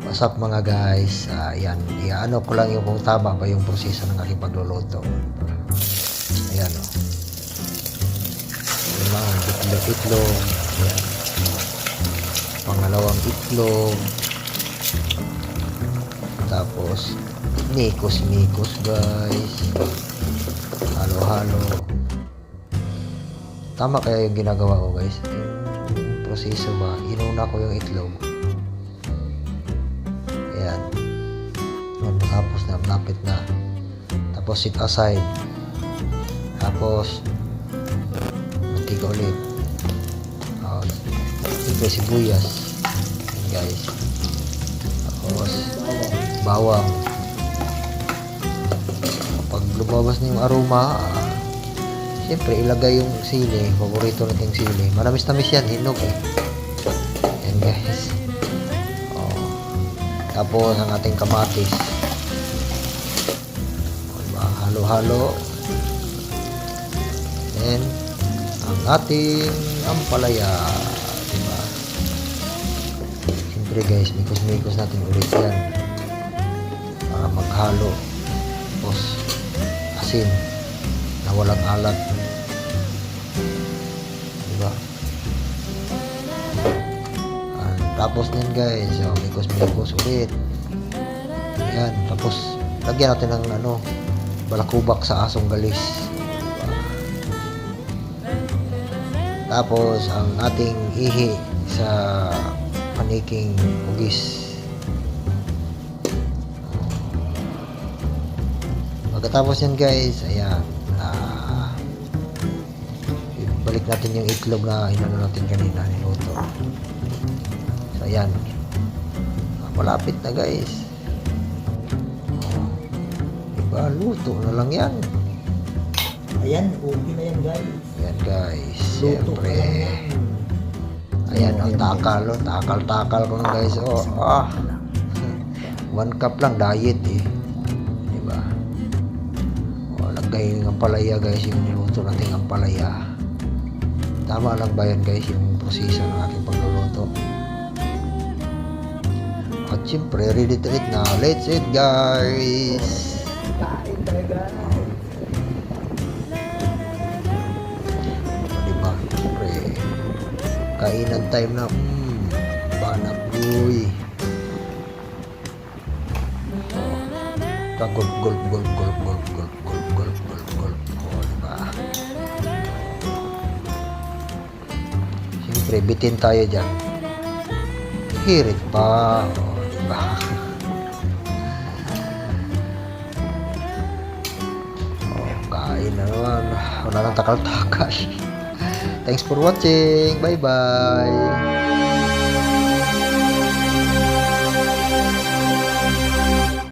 What's up mga guys? Ayan, iano ko lang yung kung tama ba yung proseso ng aking pagluluto. Ayan o. Yung mga itlog. Ayan. Pangalawang itlog. Tapos, mikos guys. Halo-halo. Tama kaya yung ginagawa ko guys? Yung proseso ba? Inuna ko yung itlog. Ayan. Tapos na, lapit na. Tapos sit aside. Tapos mantika ulit. Siyempre sibuyas. Ayan guys. Tapos bawang. Pag lumabas na yung aroma, siyempre ilagay yung sili. Paborito nating sili. Manamis-namis yan, hinog eh. Ayan guys. Tapos ang ating kamatis. Halo-halo. Then ang ating ampalaya. Diba? Siyempre guys, mikos-mikos natin ulit yan. Para maghalo. Tapos asin na walang alat. Diba? Tapos din guys, mikos-mikos ulit. Ayan, tapos lagyan natin ng balakubak sa asong galis. Tapos ang ating ihi sa paniking hugis. Pagkatapos yan guys, ayan, balik natin yung itlog na inano natin kanina, niluto. So ayan, malapit na guys. Diba, luto na lang yan. Ayan, okay na yan guys. Ayan guys, siyempre. Ayan, takal ko na guys. 1 cup lang, diet eh. Diba? Lagay ng ampalaya guys, yung niluto natin ampalaya. Tama lang ba yan guys, yung proseso ng aking pagluluto? At siyempre, ready to eat na. Let's eat guys! Kain talaga. Diba? Siyempre, kainan time na. Banak boy. Gulp. Diba? Siyempre, bitin tayo dyan. Hirit pa. Diba? Kain na naman. Wala nang takal-takal. Thanks for watching. Bye-bye.